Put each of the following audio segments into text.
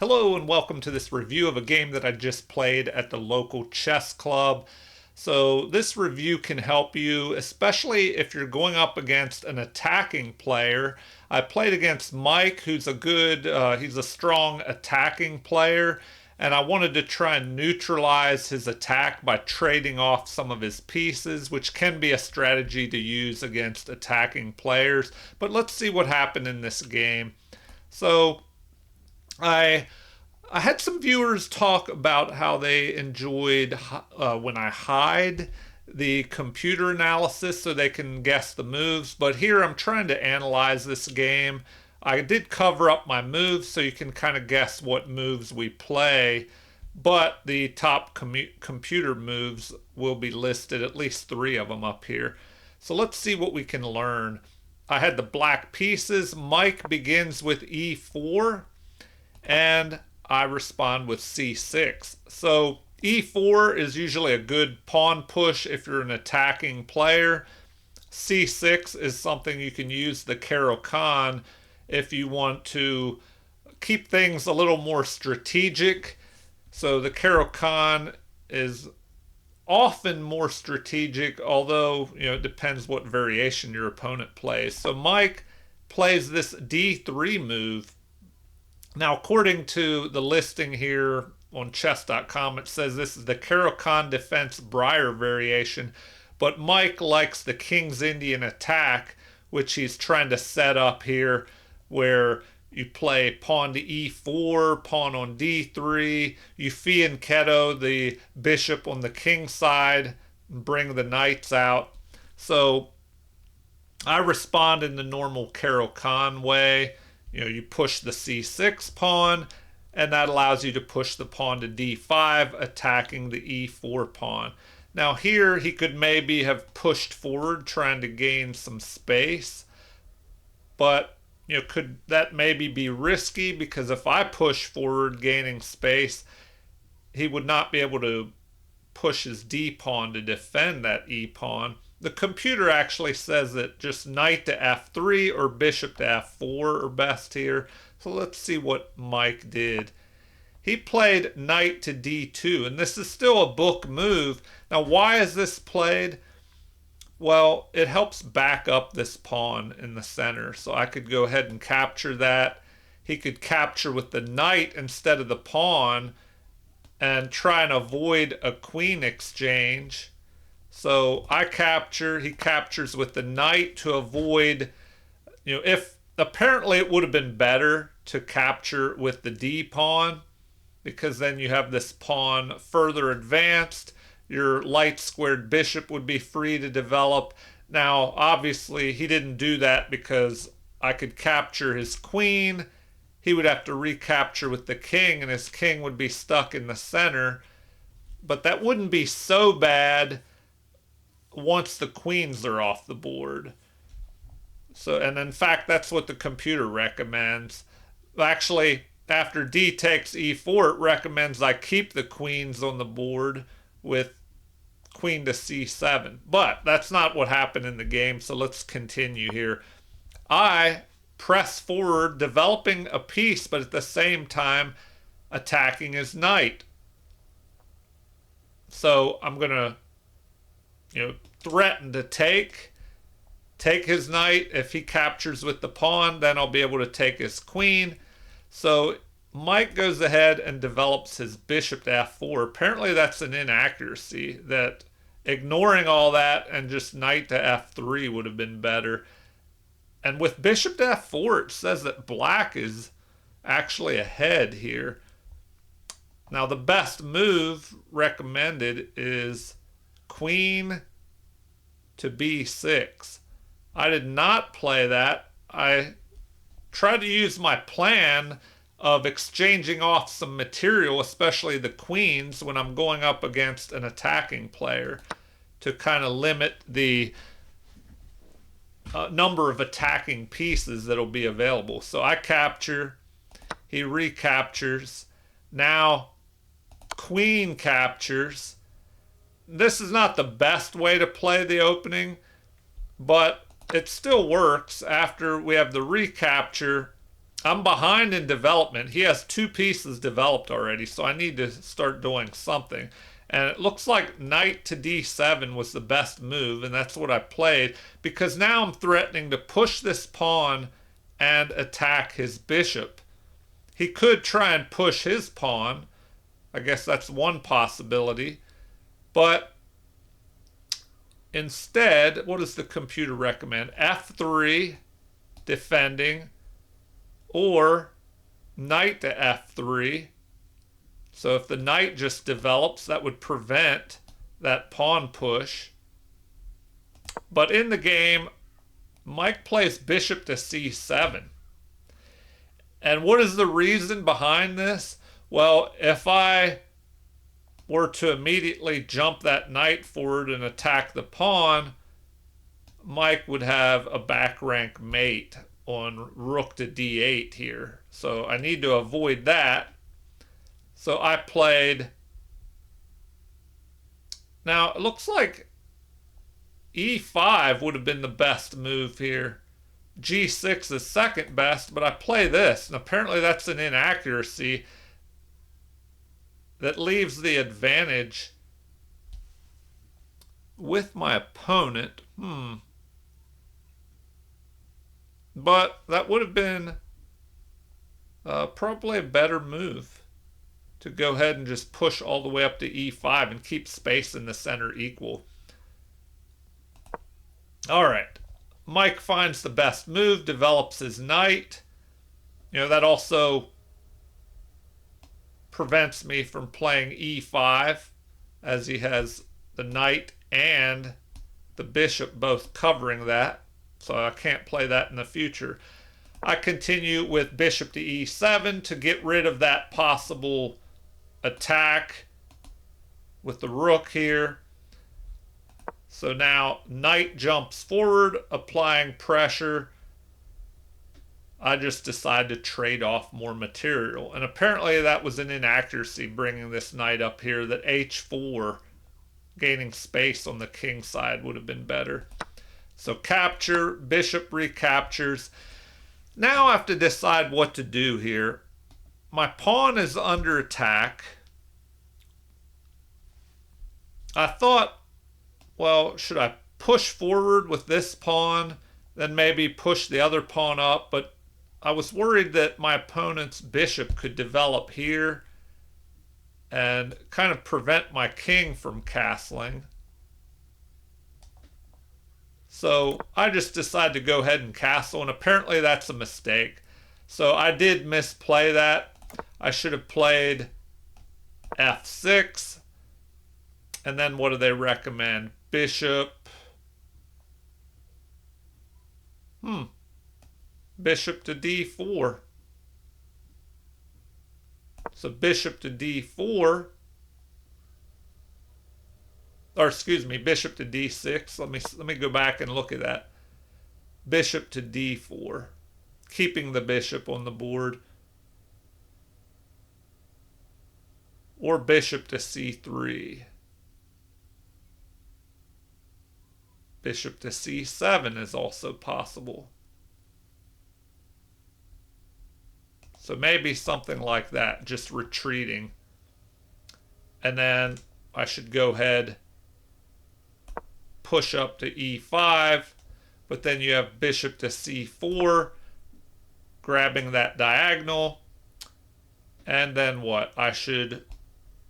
Hello and welcome to this review of a game that I just played at the local chess club. So this review can help you, especially if you're going up against an attacking player. I played against Mike, who's he's a strong attacking player, and I wanted to try and neutralize his attack by trading off some of his pieces, which can be a strategy to use against attacking players. But let's see what happened in this game. So I I had some viewers talk about how they enjoyed when I hide the computer analysis so they can guess the moves. But here I'm trying to analyze this game. I did cover up my moves so you can kind of guess what moves we play. But the top computer moves will be listed, at least three of them up here. So let's see what we can learn. I had the black pieces. Mike begins with e4 and I respond with c6. So e4 is usually a good pawn push if you're an attacking player. c6 is something you can use the Caro-Kann if you want to keep things a little more strategic. So the Caro-Kann is often more strategic, although it depends what variation your opponent plays. So Mike plays this d3 move. Now, according to the listing here on chess.com, it says this is the Caro-Kann defense Breyer variation, but Mike likes the King's Indian attack, which he's trying to set up here, where you play pawn to e4, pawn on d3, you fianchetto the bishop on the king side, and bring the knights out. So I respond in the normal Caro-Kann way. You push the c6 pawn, and that allows you to push the pawn to d5, attacking the e4 pawn. Now here he could maybe have pushed forward, trying to gain some space, but could that maybe be risky? Because if I push forward, gaining space, he would not be able to push his d pawn to defend that e pawn. The computer actually says that just knight to f3 or bishop to f4 are best here. So let's see what Mike did. He played knight to d2, and this is still a book move. Now, why is this played? Well, it helps back up this pawn in the center. So I could go ahead and capture that. He could capture with the knight instead of the pawn and try and avoid a queen exchange. So I capture, he captures with the knight to avoid, if apparently it would have been better to capture with the d pawn, because then you have this pawn further advanced. Your light squared bishop would be free to develop. Now, obviously, he didn't do that because I could capture his queen. He would have to recapture with the king, and his king would be stuck in the center. But that wouldn't be so bad once the queens are off the board. So, and in fact, that's what the computer recommends. Actually, after d takes e4, it recommends I keep the queens on the board with queen to c7. But that's not what happened in the game, so let's continue here. I press forward, developing a piece, but at the same time attacking his knight. So I'm going to threaten to take his knight. If he captures with the pawn, then I'll be able to take his queen. So Mike goes ahead and develops his bishop to f4. Apparently that's an inaccuracy, that ignoring all that and just knight to f3 would have been better. And with bishop to f4, it says that black is actually ahead here. Now the best move recommended is queen to b6. I did not play that. I tried to use my plan of exchanging off some material, especially the queens, when I'm going up against an attacking player, to kind of limit the number of attacking pieces that'll be available. So I capture, he recaptures. Now queen captures. This is not the best way to play the opening, but it still works. After we have the recapture, I'm behind in development. He has 2 pieces developed already, so I need to start doing something. And it looks like knight to d7 was the best move, and that's what I played, because now I'm threatening to push this pawn and attack his bishop. He could try and push his pawn. I guess that's one possibility. But instead, what does the computer recommend? F3, defending, or knight to f3. So if the knight just develops, that would prevent that pawn push. But in the game, Mike plays bishop to c7. And what is the reason behind this? Well, if I were to immediately jump that knight forward and attack the pawn, Mike would have a back rank mate on rook to d8 here. So I need to avoid that. So I played. Now it looks like e5 would have been the best move here. g6 is second best, but I play this, and apparently that's an inaccuracy that leaves the advantage with my opponent. But that would have been probably a better move to go ahead and just push all the way up to e5 and keep space in the center equal. All right. Mike finds the best move, develops his knight. That also prevents me from playing e5, as he has the knight and the bishop both covering that. So I can't play that in the future. I continue with bishop to e7 to get rid of that possible attack with the rook here. So now knight jumps forward, applying pressure. I just decided to trade off more material. And apparently that was an inaccuracy, bringing this knight up here, that h4, gaining space on the king side, would have been better. So capture, bishop recaptures. Now I have to decide what to do here. My pawn is under attack. I thought, well, should I push forward with this pawn, then maybe push the other pawn up? But I was worried that my opponent's bishop could develop here and kind of prevent my king from castling. So I just decided to go ahead and castle, and apparently that's a mistake. So I did misplay that. I should have played f6. And then what do they recommend? Bishop. Bishop to d4. So bishop to d4. Or excuse me, bishop to d6. Let me go back and look at that. Bishop to d4. Keeping the bishop on the board. Or bishop to c3. Bishop to c7 is also possible. So maybe something like that, just retreating. And then I should go ahead, push up to e5, but then you have bishop to c4, grabbing that diagonal. And then what? I should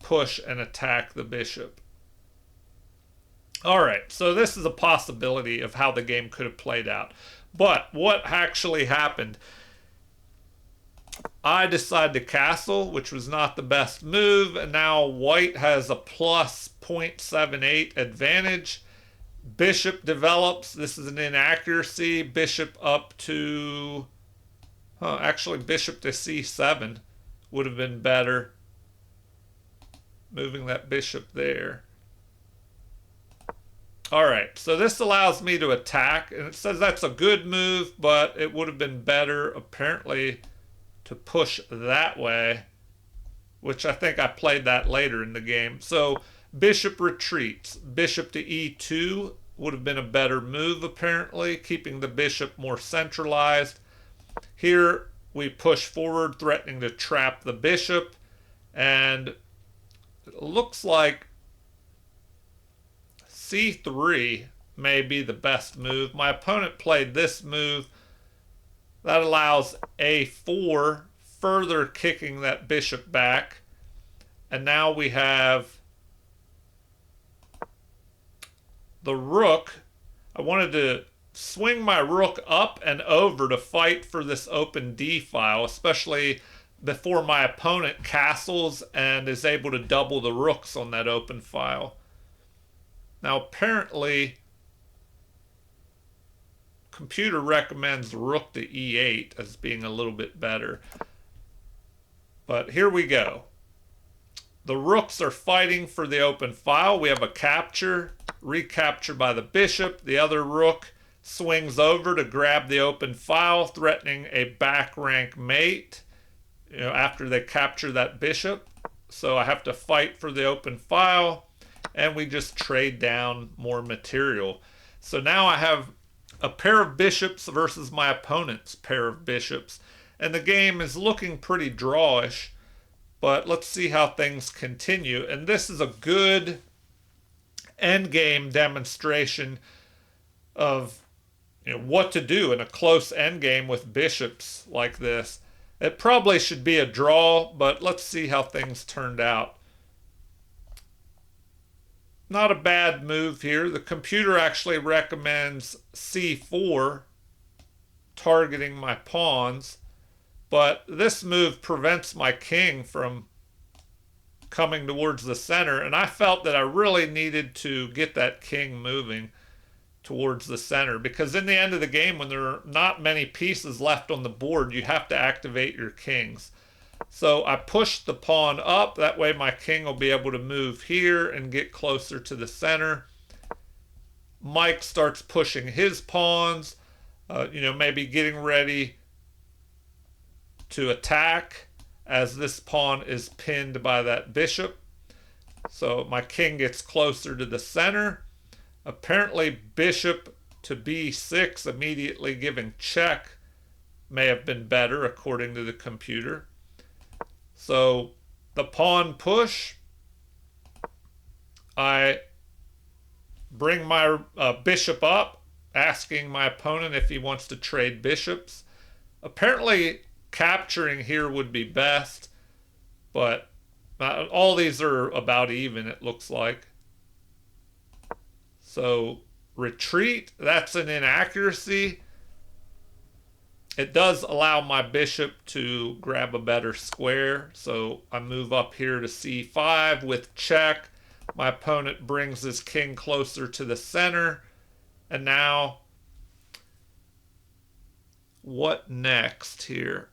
push and attack the bishop. All right, so this is a possibility of how the game could have played out. But what actually happened? I decided to castle, which was not the best move, and now white has a plus 0.78 advantage. Bishop develops. This is an inaccuracy. Bishop up to... actually, bishop to c7 would have been better. Moving that bishop there. All right, so this allows me to attack, and it says that's a good move, but it would have been better, apparently, to push that way, which I think I played that later in the game. So bishop retreats. Bishop to e2 would have been a better move, apparently, keeping the bishop more centralized. Here, we push forward, threatening to trap the bishop. And it looks like c3 may be the best move. My opponent played this move. That allows a4, further kicking that bishop back. And now we have the rook. I wanted to swing my rook up and over to fight for this open d file, especially before my opponent castles and is able to double the rooks on that open file. Now apparently computer recommends rook to e8 as being a little bit better. But here we go. The rooks are fighting for the open file. We have a capture, recapture by the bishop. The other rook swings over to grab the open file, threatening a back rank mate, after they capture that bishop. So I have to fight for the open file, and we just trade down more material. So now I have a pair of bishops versus my opponent's pair of bishops, and the game is looking pretty drawish, but let's see how things continue. And this is a good endgame demonstration of what to do in a close endgame with bishops like this. It probably should be a draw, but let's see how things turned out. Not a bad move here. The computer actually recommends c4, targeting my pawns, but this move prevents my king from coming towards the center, and I felt that I really needed to get that king moving towards the center, because in the end of the game, when there are not many pieces left on the board, you have to activate your kings. So I pushed the pawn up. That way my king will be able to move here and get closer to the center. Mike starts pushing his pawns, maybe getting ready to attack as this pawn is pinned by that bishop. So my king gets closer to the center. Apparently bishop to b6, immediately giving check, may have been better according to the computer. So the pawn push, I bring my bishop up, asking my opponent if he wants to trade bishops. Apparently capturing here would be best, but all these are about even, it looks like. So retreat, that's an inaccuracy. It does allow my bishop to grab a better square, so I move up here to c5 with check. My opponent brings his king closer to the center, and now what next here?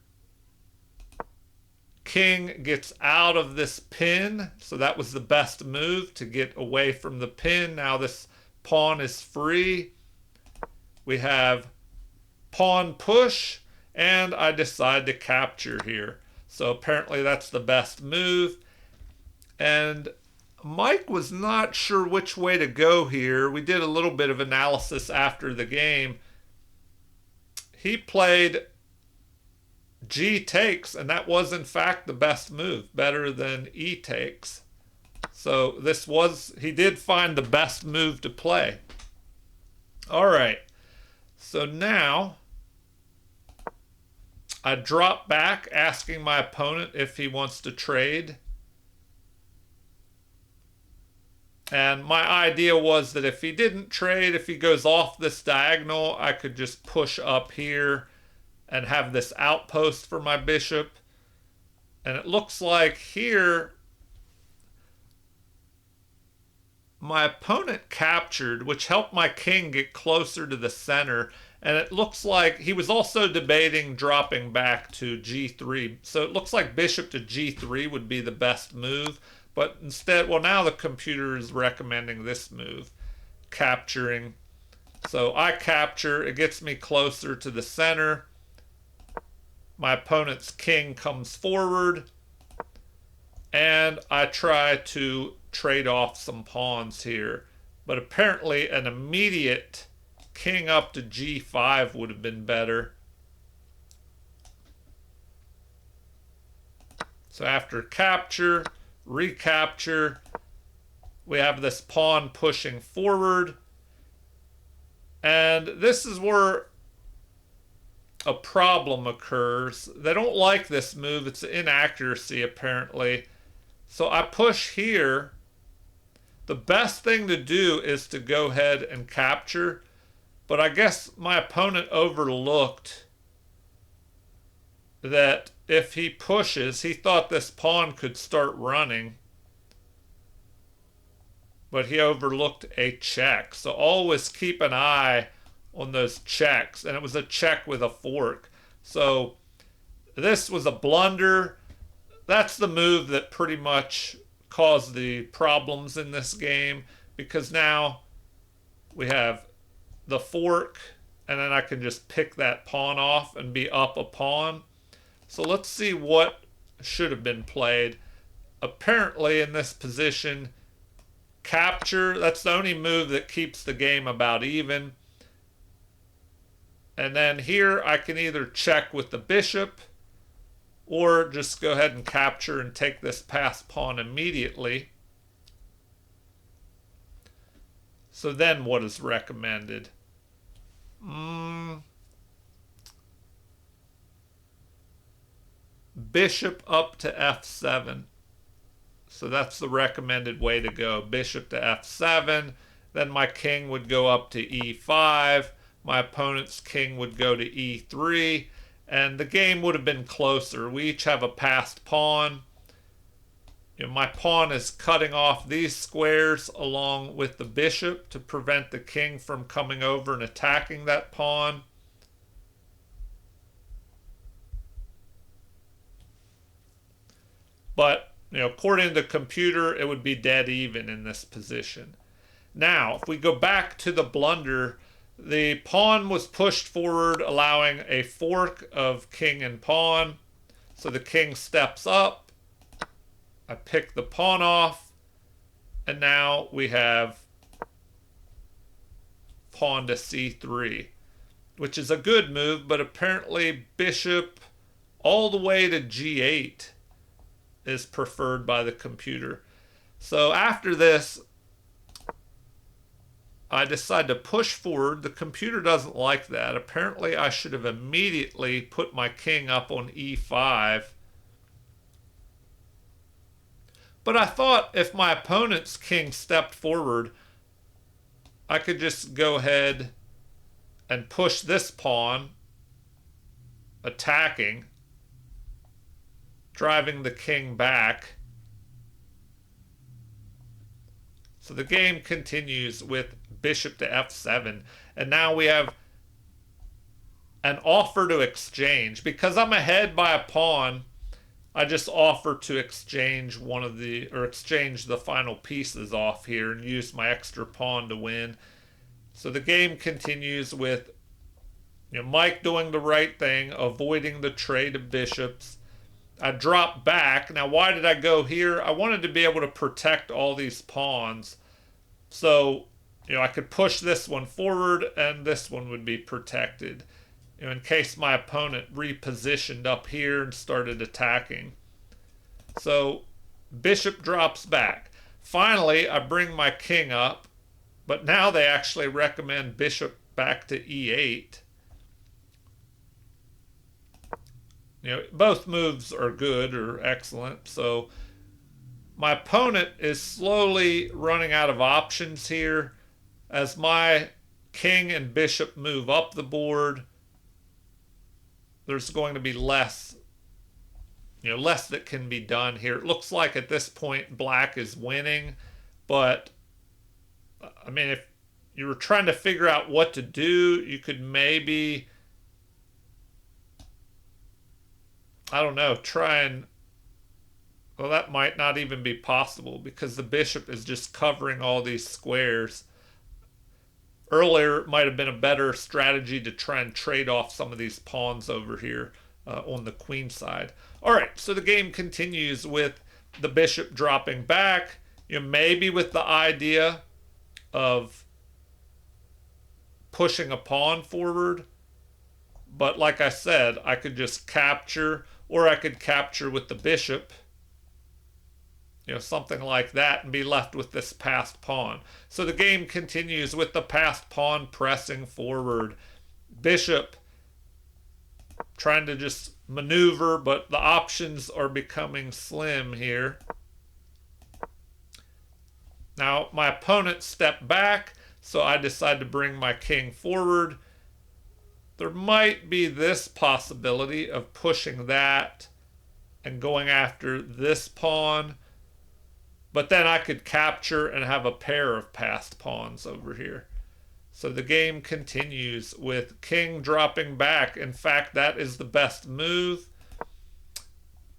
King gets out of this pin, so that was the best move to get away from the pin. Now this pawn is free. We have pawn push, and I decide to capture here. So apparently that's the best move. And Mike was not sure which way to go here. We did a little bit of analysis after the game. He played G takes, and that was in fact the best move, better than E takes. So he did find the best move to play. All right, so now I drop back, asking my opponent if he wants to trade. And my idea was that if he didn't trade, if he goes off this diagonal, I could just push up here and have this outpost for my bishop. And it looks like here my opponent captured, which helped my king get closer to the center. And it looks like he was also debating dropping back to g3. So it looks like bishop to g3 would be the best move. But instead, well, now the computer is recommending this move, capturing. So I capture. It gets me closer to the center. My opponent's king comes forward, and I try to trade off some pawns here. But apparently an immediate king up to g5 would have been better. So after capture, recapture, we have this pawn pushing forward. And this is where a problem occurs. They don't like this move. It's an inaccuracy, apparently. So I push here. The best thing to do is to go ahead and capture. But I guess my opponent overlooked that if he pushes, he thought this pawn could start running. But he overlooked a check. So always keep an eye on those checks. And it was a check with a fork. So this was a blunder. That's the move that pretty much caused the problems in this game, because now we have the fork, and then I can just pick that pawn off and be up a pawn. So let's see what should have been played. Apparently in this position, capture, that's the only move that keeps the game about even. And then here I can either check with the bishop or just go ahead and capture and take this passed pawn immediately. So then what is recommended? Bishop up to f7. So that's the recommended way to go. Bishop to f7. Then my king would go up to e5. My opponent's king would go to e3. And the game would have been closer. We each have a passed pawn. My pawn is cutting off these squares along with the bishop to prevent the king from coming over and attacking that pawn. But, according to the computer, it would be dead even in this position. Now, if we go back to the blunder, the pawn was pushed forward, allowing a fork of king and pawn. So the king steps up. I pick the pawn off. And now we have pawn to c3, which is a good move, but apparently bishop all the way to g8 is preferred by the computer. So after this, I decide to push forward. The computer doesn't like that. Apparently, I should have immediately put my king up on e5. But I thought if my opponent's king stepped forward, I could just go ahead and push this pawn, attacking, driving the king back. So the game continues with bishop to f7. And now we have an offer to exchange. Because I'm ahead by a pawn, I just offer to exchange exchange the final pieces off here and use my extra pawn to win. So the game continues with Mike doing the right thing, avoiding the trade of bishops. I drop back. Now, why did I go here? I wanted to be able to protect all these pawns. So, I could push this one forward and this one would be protected. In case my opponent repositioned up here and started attacking. So, bishop drops back. Finally, I bring my king up. But now they actually recommend bishop back to e8. Both moves are good or excellent. So my opponent is slowly running out of options here. As my king and bishop move up the board, there's going to be less that can be done here. It looks like at this point black is winning, but I mean, if you were trying to figure out what to do, you could maybe, I don't know, well, that might not even be possible because the bishop is just covering all these squares. Earlier, it might have been a better strategy to try and trade off some of these pawns over here on the queen side. All right, so the game continues with the bishop dropping back, maybe with the idea of pushing a pawn forward. But like I said, I could just capture, or I could capture with the bishop. something like that, and be left with this passed pawn. So the game continues with the passed pawn pressing forward. Bishop trying to just maneuver, but the options are becoming slim here. Now, my opponent stepped back, so I decide to bring my king forward. There might be this possibility of pushing that and going after this pawn, but then I could capture and have a pair of passed pawns over here. So the game continues with king dropping back. In fact, that is the best move.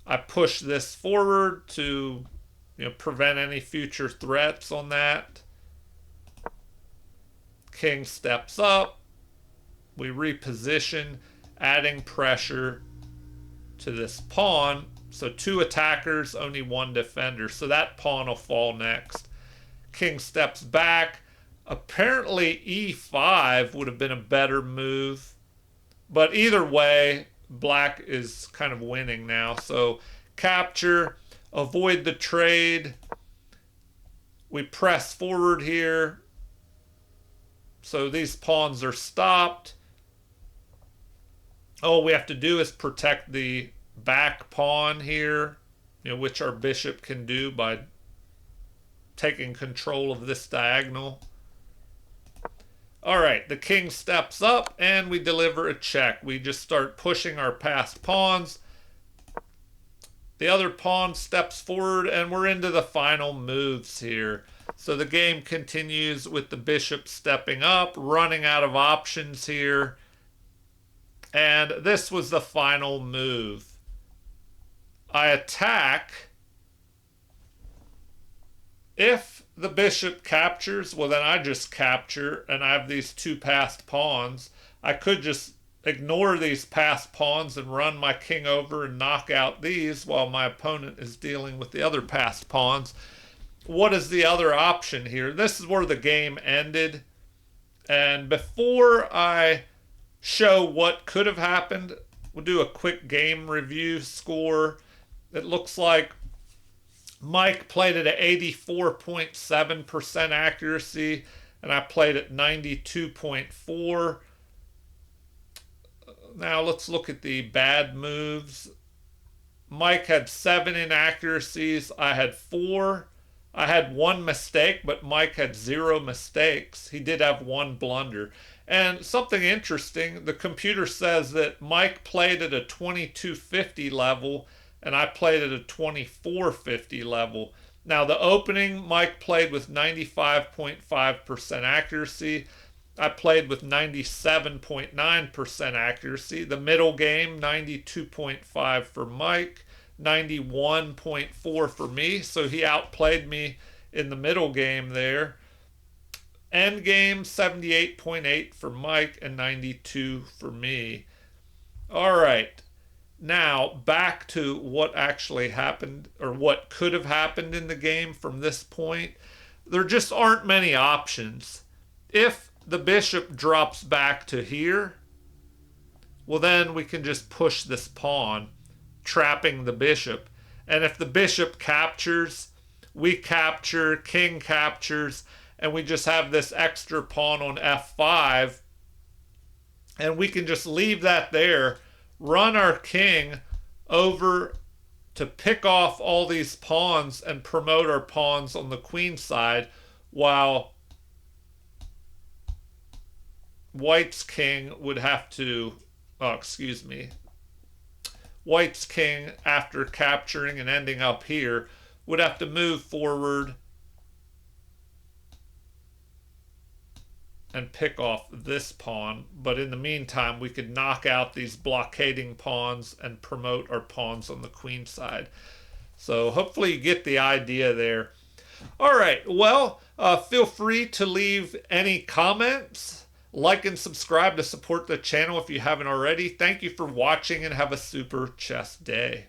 I push this forward to prevent any future threats on that. King steps up. We reposition, adding pressure to this pawn. So 2 attackers, only 1 defender. So that pawn will fall next. King steps back. Apparently e5 would have been a better move. But either way, black is kind of winning now. So capture, avoid the trade. We press forward here. So these pawns are stopped. All we have to do is protect the back pawn here, which our bishop can do by taking control of this diagonal. All right, the king steps up and we deliver a check. We just start pushing our passed pawns. The other pawn steps forward and we're into the final moves here. So the game continues with the bishop stepping up, running out of options here. And this was the final move. I attack. If the bishop captures, well then I just capture and I have these 2 passed pawns. I could just ignore these passed pawns and run my king over and knock out these while my opponent is dealing with the other passed pawns. What is the other option here? This is where the game ended. And before I show what could have happened, we'll do a quick game review score. It looks like Mike played at 84.7% accuracy, and I played at 92.4%. Now let's look at the bad moves. Mike had 7 inaccuracies. I had 4. I had 1 mistake, but Mike had 0 mistakes. He did have 1 blunder. And something interesting, the computer says that Mike played at a 2250 level and I played at a 2450 level. Now the opening, Mike played with 95.5% accuracy. I played with 97.9% accuracy. The middle game, 92.5 for Mike, 91.4 for me. So he outplayed me in the middle game there. End game, 78.8 for Mike and 92 for me. All right. Now, back to what actually happened, or what could have happened in the game from this point. There just aren't many options. If the bishop drops back to here, well then we can just push this pawn, trapping the bishop. And if the bishop captures, we capture, king captures, and we just have this extra pawn on f5, and we can just leave that there, run our king over to pick off all these pawns and promote our pawns on the queen side, while White's king would have to, White's king, after capturing and ending up here, would have to move forward and pick off this pawn. But in the meantime, we could knock out these blockading pawns and promote our pawns on the queen side. So hopefully you get the idea there. All right, well, feel free to leave any comments. Like and subscribe to support the channel if you haven't already. Thank you for watching and have a super chess day.